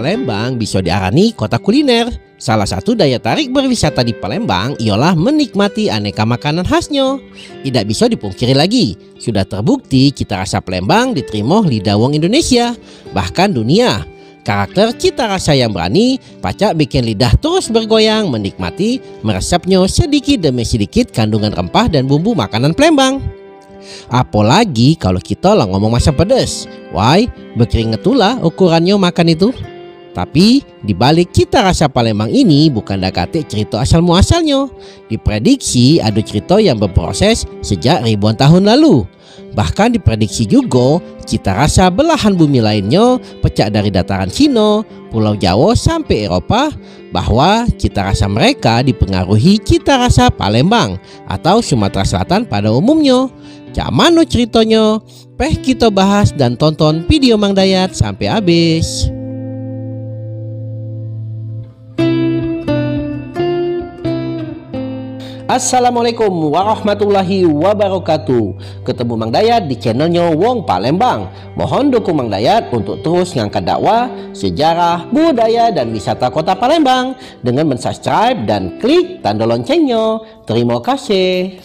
Palembang bisa diarani kota kuliner. Salah satu daya tarik berwisata di Palembang ialah menikmati aneka makanan khasnya. Tidak bisa dipungkiri lagi, sudah terbukti cita rasa Palembang diterima lidah wong Indonesia, bahkan dunia. Karakter cita rasa yang berani, pacak bikin lidah terus bergoyang menikmati meresapnya sedikit demi sedikit kandungan rempah dan bumbu makanan Palembang. Apalagi kalau kita lah ngomong masa pedas, why berkeringet lah ukurannya makan itu. Tapi dibalik cita rasa Palembang ini bukan dakate cerita asal muasalnya. Diprediksi ada cerita yang berproses sejak ribuan tahun lalu. Bahkan diprediksi juga cita rasa belahan bumi lainnya pecah dari dataran Cina, Pulau Jawa sampai Eropa, bahwa cita rasa mereka dipengaruhi cita rasa Palembang atau Sumatera Selatan pada umumnya. Cak mano ceritanya? Peh kita bahas dan tonton video Mang Dayat sampai habis. Assalamualaikum warahmatullahi wabarakatuh. Ketemu Mang Dayat di channelnya Wong Palembang. Mohon dukung Mang Dayat untuk terus ngangkat dakwah, sejarah, budaya dan wisata kota Palembang dengan mensubscribe dan klik tanda loncengnya. Terima kasih.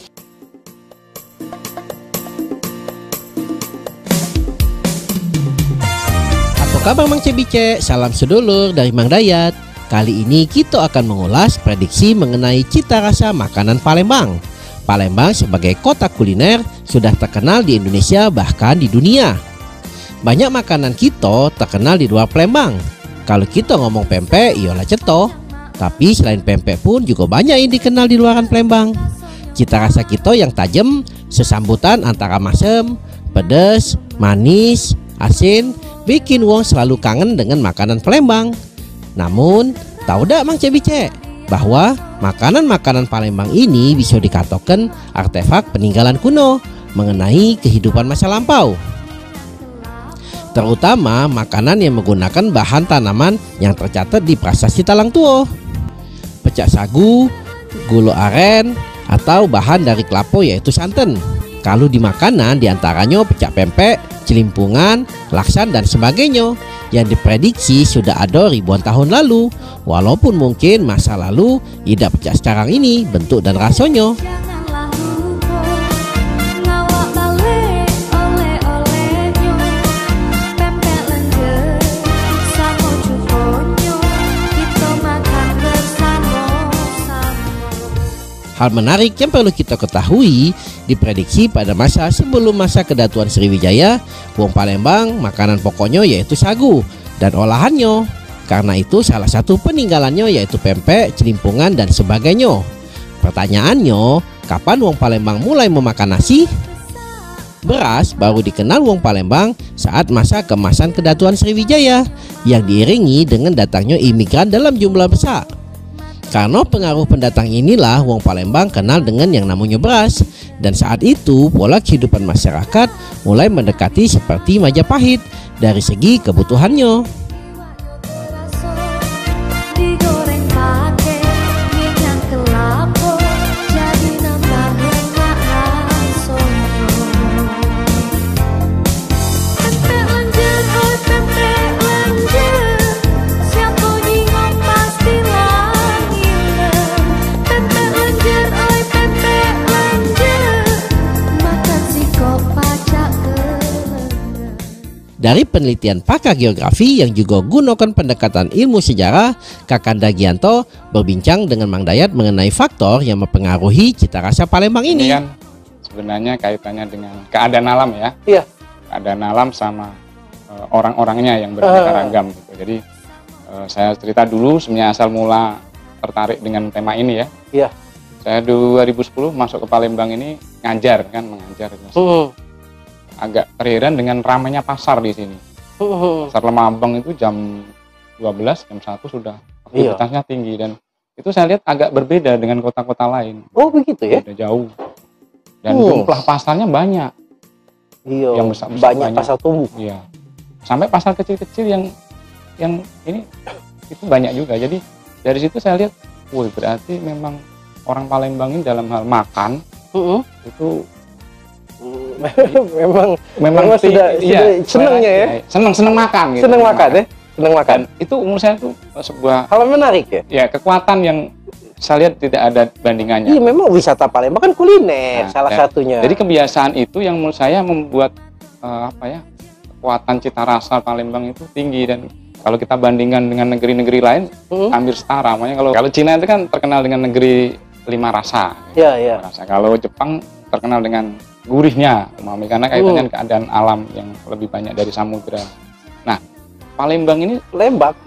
Apa kabar Mang Cebice? Salam sedulur dari Mang Dayat. Kali ini kita akan mengulas prediksi mengenai cita rasa makanan Palembang. Palembang sebagai kota kuliner sudah terkenal di Indonesia bahkan di dunia. Banyak makanan kita terkenal di luar Palembang. Kalau kita ngomong pempek, ialah ceto. Tapi selain pempek pun juga banyak yang dikenal di luaran Palembang. Cita rasa kita yang tajam, sesambutan antara masem, pedas, manis, asin, bikin wong selalu kangen dengan makanan Palembang. Namun, tahu dak Mang Cebice bahwa makanan-makanan Palembang ini bisa dikatakan artefak peninggalan kuno mengenai kehidupan masa lampau. Terutama makanan yang menggunakan bahan tanaman yang tercatat di prasasti Talang Tua. Pecak sagu, gula aren, atau bahan dari kelapa yaitu santan. Kalau di makanan diantaranya pecak pempek, celimpungan, laksan dan sebagainya yang diprediksi sudah ada ribuan tahun lalu. Walaupun mungkin masa lalu tidak pecah sekarang ini bentuk dan rasanya. Hal menarik yang perlu kita ketahui, diprediksi pada masa sebelum masa kedatuan Sriwijaya, wong Palembang makanan pokoknya yaitu sagu dan olahannya. Karena itu salah satu peninggalannya yaitu pempek, celimpungan dan sebagainya. Pertanyaannya, kapan wong Palembang mulai memakan nasi? Beras baru dikenal wong Palembang saat masa keemasan kedatuan Sriwijaya yang diiringi dengan datangnya imigran dalam jumlah besar. Karena pengaruh pendatang inilah wong Palembang kenal dengan yang namanya beras. Dan saat itu pola kehidupan masyarakat mulai mendekati seperti Majapahit dari segi kebutuhannya. Dari penelitian pakar geografi yang juga gunakan pendekatan ilmu sejarah, Kakanda Gianto berbincang dengan Mang Dayat mengenai faktor yang mempengaruhi cita rasa Palembang ini. Ini kan sebenarnya kaitannya dengan keadaan alam ya. Iya. Keadaan alam sama orang-orangnya yang beraneka ragam gitu. Jadi saya cerita dulu sebenarnya asal mula tertarik dengan tema ini ya. Iya. Saya 2010 masuk ke Palembang ini mengajar. Agak terheran dengan ramainya pasar di sini. Pasar Lemabang itu jam 12, jam 1 sudah aktivitasnya tinggi dan itu saya lihat agak berbeda dengan kota-kota lain. Oh begitu ya? Beda jauh. Dan jumlah pasarnya banyak. Iya. Yang besar-besar banyak pasar tumbuh. Iya. Sampai pasar kecil-kecil yang ini itu banyak juga. Jadi dari situ saya lihat, wih berarti memang orang Palembang ini dalam hal makan itu memang sudah senengnya ya. Seneng makan gitu. Seneng makan ya. senang makan. Dan itu menurut saya itu sebuah hal menarik ya. Ya, kekuatan yang saya lihat tidak ada bandingannya. Iya, memang wisata Palembang kan kuliner salah satunya. Jadi kebiasaan itu yang menurut saya membuat kekuatan cita rasa Palembang itu tinggi, dan kalau kita bandingkan dengan negeri-negeri lain hampir setara. Makanya kalau Cina itu kan terkenal dengan negeri 5 rasa. Iya. Rasa. Kalau Jepang terkenal dengan gurihnya umami karena kaitannya dengan keadaan alam yang lebih banyak dari samudra. Nah, Palembang ini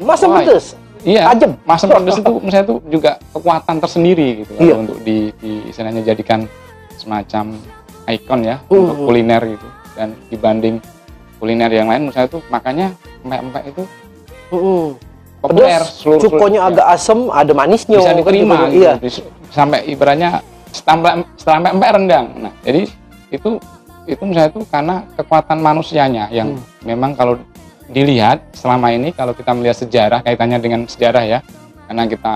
masam pedas. Iya, masam pedas itu menurut saya itu juga kekuatan tersendiri gitu ya, untuk di istilahnya jadikan semacam ikon ya untuk kuliner gitu. Dan dibanding kuliner yang lain menurut saya itu makanya empek-empek itu populer. Cukonya agak asam, ada manisnya. Bisa diterima gitu. Sampai ibaratnya setelah empek rendang. Nah, jadi itu menurut saya itu karena kekuatan manusianya yang memang kalau dilihat selama ini, kalau kita melihat sejarah, kaitannya dengan sejarah ya, karena kita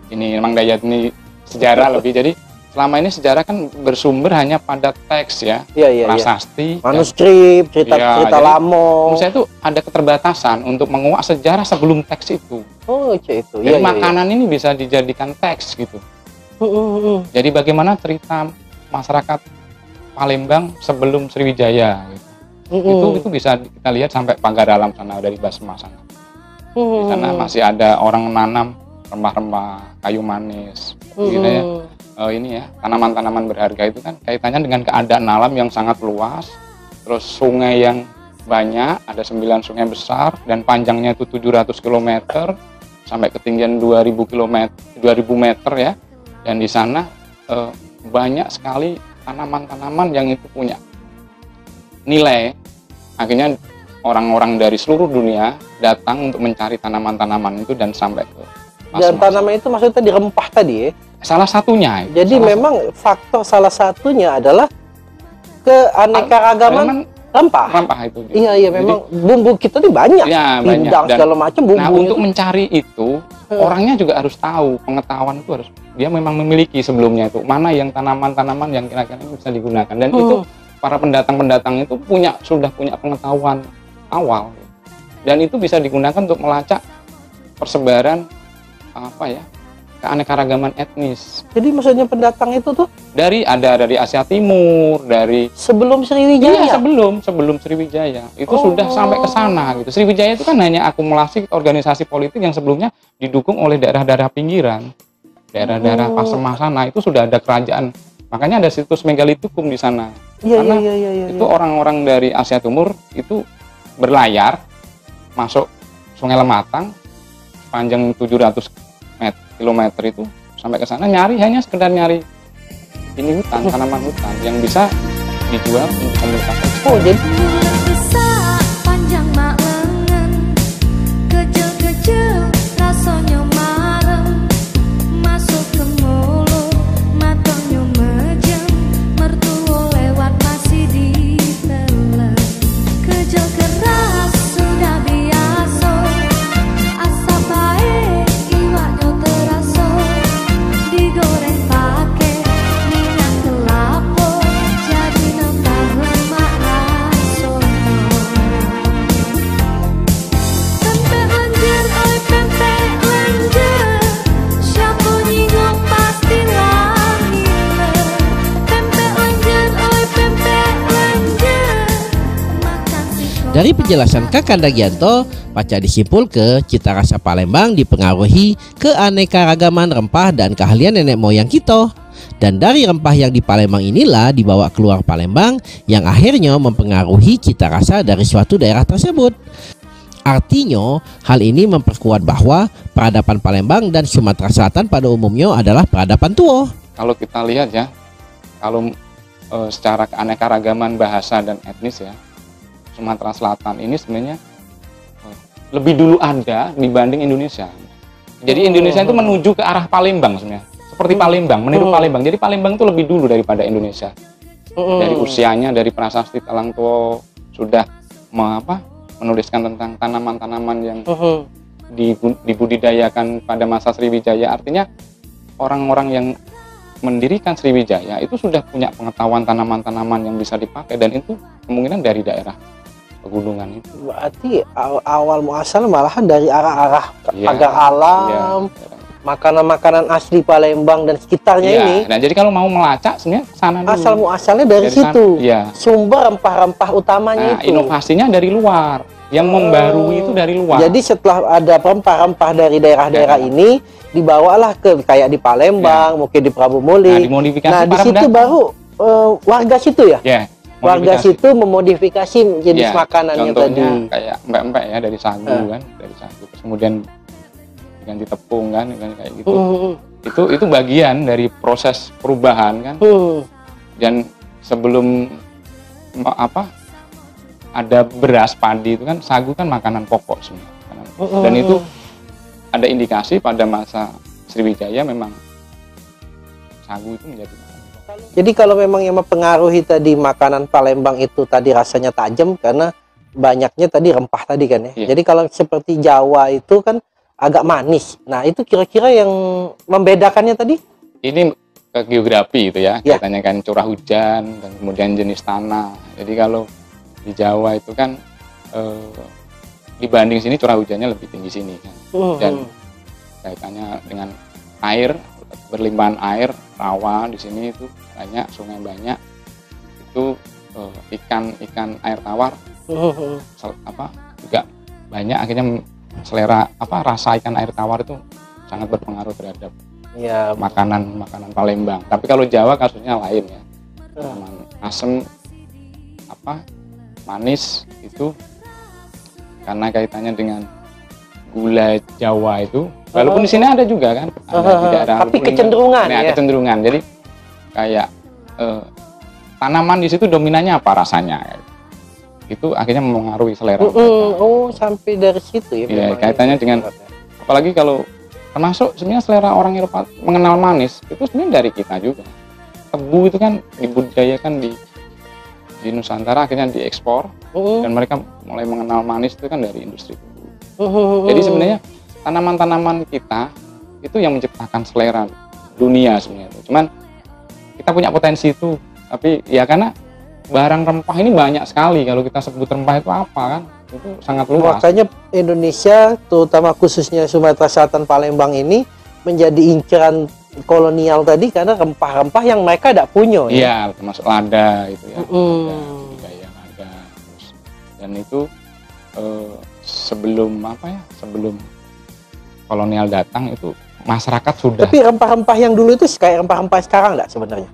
ini Mang Dayat ini sejarah lebih, jadi selama ini sejarah kan bersumber hanya pada teks ya, prasasti, manuskrip, cerita lama. Menurut saya itu ada keterbatasan untuk menguak sejarah sebelum teks itu. Jadi makanan ini bisa dijadikan teks gitu. Jadi bagaimana cerita masyarakat Palembang sebelum Sriwijaya gitu. Itu bisa kita lihat sampai pagar alam sana dari Basma sana. Di sana masih ada orang menanam rempah-rempah, kayu manis, gitu ya. Ini ya, tanaman-tanaman berharga itu kan kaitannya dengan keadaan alam yang sangat luas. Terus sungai yang banyak, ada 9 sungai besar dan panjangnya itu 700 km sampai ketinggian 2000 meter ya. Dan di sana banyak sekali tanaman-tanaman yang itu punya nilai. Akhirnya orang-orang dari seluruh dunia datang untuk mencari tanaman-tanaman itu dan sampai ke dan tanaman itu maksudnya di rempah tadi ya? Salah satunya. Jadi memang faktor salah satunya adalah keanekaragaman rempah. Rempah itu. Iya, memang bumbu kita ini banyak. Ya, banyak. Dan segala macam bumbu. Nah, untuk mencari itu orangnya juga harus tahu, pengetahuan itu harus dia memang memiliki sebelumnya itu mana yang tanaman-tanaman yang kira-kira bisa digunakan, dan itu para pendatang-pendatang itu sudah punya pengetahuan awal, dan itu bisa digunakan untuk melacak persebaran keanekaragaman etnis. Jadi maksudnya pendatang itu tuh dari Asia Timur, dari sebelum Sriwijaya. Iya, sebelum Sriwijaya itu sudah sampai ke sana gitu. Sriwijaya itu kan hanya akumulasi organisasi politik yang sebelumnya didukung oleh daerah-daerah pinggiran, daerah-daerah Pasemah sana itu sudah ada kerajaan. Makanya ada situs megalitikum di sana. Karena itu orang-orang dari Asia Timur itu berlayar masuk Sungai Lematang panjang 700 kilometer itu sampai ke sana hanya sekedar nyari ini tanaman hutan yang bisa dijual untuk komunitas. Jadi panjang mak lengan, kecil-kecil rasanya marem, masuk ke mulut, matanya mejem, mertua lewat masih ditelan, kejel keras sudah biasa, asap baik iwaknya terasa, digoreng pakai minyak kelapa, jadi nambah lemak rasanya. Pempek lenjer, oi pempek lenjer, siapa nyingok pasti lahir. Pempek lenjer, oi pempek lenjer, makan si dari penjelasan Kakanda Gianto, Paca disimpul ke cita rasa Palembang dipengaruhi keanekaragaman rempah dan keahlian nenek moyang kita. Dan dari rempah yang di Palembang inilah dibawa keluar Palembang yang akhirnya mempengaruhi cita rasa dari suatu daerah tersebut. Artinya, hal ini memperkuat bahwa peradaban Palembang dan Sumatera Selatan pada umumnya adalah peradaban tua. Kalau kita lihat ya, kalau secara keanekaragaman bahasa dan etnis ya, Sumatera Selatan ini sebenarnya lebih dulu ada dibanding Indonesia. Jadi Indonesia itu menuju ke arah Palembang sebenarnya, seperti Palembang, meniru Palembang. Jadi Palembang itu lebih dulu daripada Indonesia. Dari usianya, dari prasasti talang tua sudah menuliskan tentang tanaman-tanaman yang dibudidayakan pada masa Sriwijaya. Artinya orang-orang yang mendirikan Sriwijaya itu sudah punya pengetahuan tanaman-tanaman yang bisa dipakai, dan itu kemungkinan dari daerah pegunungan itu. Berarti awal muasal malahan dari arah-arah Iya, pagar alam, iya. makanan-makanan asli Palembang dan sekitarnya Iya, ini. nah jadi kalau mau melacak sebenarnya sana dulu. Asal muasalnya dari Dari sana, situ. iya. Sumber rempah-rempah utamanya Nah, itu. inovasinya dari luar, yang membarui itu dari luar. Jadi setelah ada rempah-rempah dari daerah-daerah Ya. ini, dibawalah ke kayak di Palembang, mungkin di Prabu Muli. Nah, dimodifikasi Nah, di para situ pendatang. baru warga situ ya. Ya, Warga modifikasi. situ memodifikasi jenis Ya, makanannya contohnya tadi. kayak empek-empek ya dari sagu kan, dari sagu. Terus kemudian diganti tepung kan kayak gitu. Itu bagian dari proses perubahan kan. Dan sebelum ada beras padi itu kan, sagu kan makanan pokok semua. Dan itu ada indikasi pada masa Sriwijaya memang sagu itu menjadi makanan pokok. Jadi kalau memang yang mempengaruhi tadi makanan Palembang itu tadi rasanya tajam karena banyaknya tadi rempah tadi kan ya. Iya. Jadi kalau seperti Jawa itu kan agak manis. Nah, itu kira-kira yang membedakannya tadi? Ini ke geografi itu ya, Ya. katanya kan curah hujan dan kemudian jenis tanah. Jadi kalau di Jawa itu kan dibanding sini curah hujannya lebih tinggi sini kan. Dan kaitannya dengan air, berlimpahan air, rawa di sini itu banyak, sungai banyak. Itu ikan air tawar juga banyak, akhirnya selera rasa ikan air tawar itu sangat berpengaruh terhadap Ya, makanan Palembang. Tapi kalau Jawa kasusnya lain ya. Asam manis itu karena kaitannya dengan gula Jawa itu. Walaupun di sini ada juga kan, ada tidak ada. tapi kecenderungan Nah, ya. kecenderungan. Jadi kayak tanaman di situ dominannya apa rasanya. Itu akhirnya mempengaruhi selera. Oh, sampai dari situ ya. Iya, memang kaitannya ya. dengan apalagi kalau termasuk sebenarnya selera orang Eropa mengenal manis itu sebenarnya dari kita juga. Tebu itu kan dibudidayakan di Nusantara, akhirnya diekspor dan mereka mulai mengenal manis itu kan dari industri tebu. Jadi sebenarnya tanaman-tanaman kita itu yang menciptakan selera dunia sebenarnya. Cuman kita punya potensi itu, tapi ya karena barang rempah ini banyak sekali. Kalau kita sebut rempah itu apa kan, itu sangat luas. Makanya Indonesia, terutama khususnya Sumatera Selatan Palembang ini menjadi inceran kolonial tadi karena rempah-rempah yang mereka tidak punya. Iya, termasuk lada itu ya, budidaya lada. Terus, dan itu sebelum kolonial datang itu masyarakat sudah. Tapi rempah-rempah yang dulu itu kayak rempah-rempah sekarang enggak sebenarnya?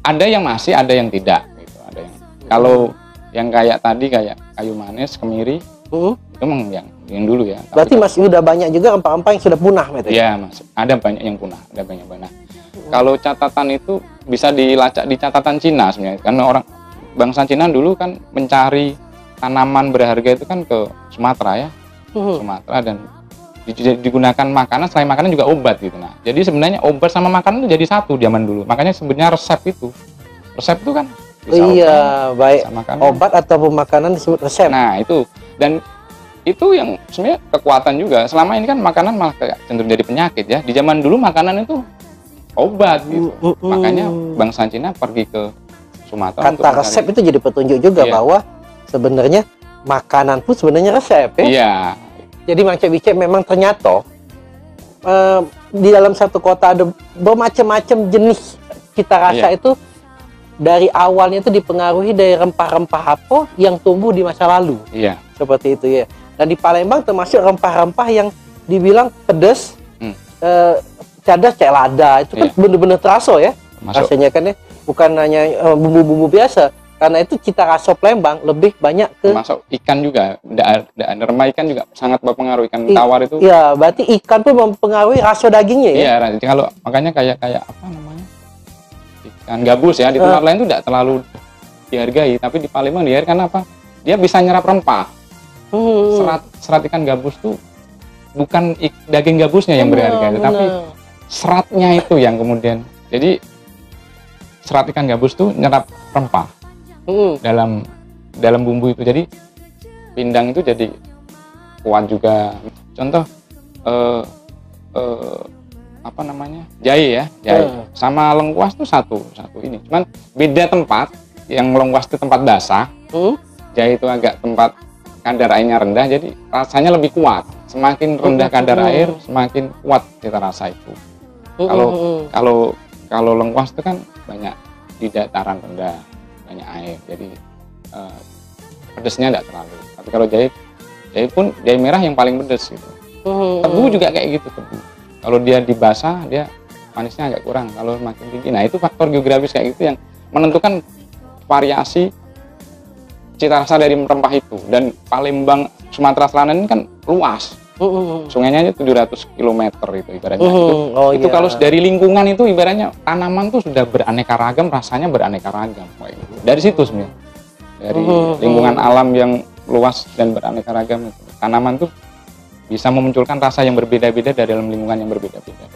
Ada yang masih, ada yang tidak. Gitu. Ada yang. Kalau yang kayak tadi kayak kayu manis, kemiri, itu memang yang dulu ya. Berarti masih udah banyak juga rempah-rempah yang sudah punah, gitu. Iya, Mas. Ada banyak yang punah, ada banyak banget. Kalau catatan itu bisa dilacak di catatan Cina sebenarnya. Karena orang bangsa Cina dulu kan mencari tanaman berharga itu kan ke Sumatera ya. Sumatera dan digunakan makanan, selain makanan juga obat gitu. Nah, jadi sebenarnya obat sama makanan itu jadi satu zaman dulu. Makanya sebenarnya resep itu kan bisa Iya, baik bisa makanan. obat ataupun makanan disebut resep. Nah, itu. Dan itu yang sebenarnya kekuatan juga. Selama ini kan makanan malah kayak cenderung jadi penyakit ya. Di zaman dulu makanan itu obat gitu. Makanya bangsa Cina pergi ke Sumatera untuk Kata mencari- resep itu jadi petunjuk juga Iya. bahwa sebenarnya makanan pun sebenarnya resep ya. Iya. Jadi Mang Cek Bicek memang ternyata di dalam satu kota ada bermacam-macam jenis cita rasa Iya. itu dari awalnya itu dipengaruhi dari rempah-rempah apa yang tumbuh di masa lalu. Iya. Seperti itu ya. Dan di Palembang termasuk rempah-rempah yang dibilang pedas, cadas kayak lada, itu kan Iya. bener-bener terasa ya. Termasuk Rasanya kan ya, bukan hanya bumbu-bumbu biasa. Karena itu cita rasa Palembang lebih banyak ke termasuk ikan juga. Rempah ikan juga sangat berpengaruh. Ikan tawar itu. ya, berarti ikan pun mempengaruhi rasa dagingnya ya. Iya, jadi kalau makanya kayak apa namanya? Ikan gabus ya, di tempat lain itu tidak terlalu dihargai, tapi di Palembang dihargai karena apa? Dia bisa nyerap rempah. Serat ikan gabus tuh bukan daging gabusnya yang berharga, tetapi seratnya itu yang kemudian. Jadi serat ikan gabus tuh nyerap rempah dalam bumbu itu. Jadi pindang itu jadi kuat juga. Contoh apa namanya? Jahe ya, jahe. Sama lengkuas tuh satu ini. Cuman beda tempat. Yang lengkuas itu tempat basah. Jahe itu agak tempat kadar airnya rendah, jadi rasanya lebih kuat. Semakin rendah kadar air, semakin kuat kita rasa itu. Kalau lengkuas itu kan banyak di dataran rendah, banyak air, jadi pedesnya tidak terlalu. Tapi kalau jahe pun jahe merah yang paling pedes gitu. Tebu juga kayak gitu, tebu. Kalau dia dibasah, dia manisnya agak kurang. Kalau makin tinggi, nah itu faktor geografis kayak gitu yang menentukan variasi cita rasa dari rempah itu. Dan Palembang, Sumatera Selatan ini kan luas. Sungainya aja 700 km itu ibaratnya. Itu kalau dari lingkungan itu ibaratnya tanaman tuh sudah beraneka ragam, rasanya beraneka ragam. Dari situ sebenarnya. Dari lingkungan alam yang luas dan beraneka ragam itu. Tanaman tuh bisa memunculkan rasa yang berbeda-beda dari dalam lingkungan yang berbeda-beda.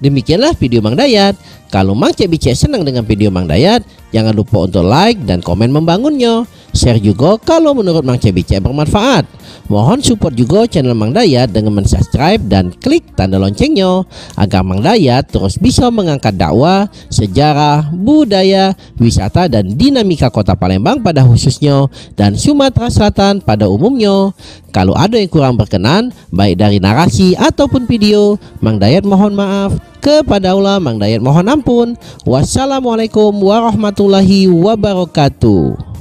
Demikianlah video Mang Dayat. Kalau Mang Cek Bicek senang dengan video Mang Dayat, jangan lupa untuk like dan komen membangunnya. Share juga kalau menurut Mang Cek Bicek bermanfaat. Mohon support juga channel Mang Dayat dengan mensubscribe dan klik tanda loncengnya agar Mang Dayat terus bisa mengangkat dakwah, sejarah, budaya, wisata dan dinamika kota Palembang pada khususnya dan Sumatera Selatan pada umumnya. Kalau ada yang kurang berkenan baik dari narasi ataupun video, Mang Dayat mohon maaf. Kepada Allah Mang Dayat mohon ampun. Wassalamualaikum warahmatullahi wabarakatuh.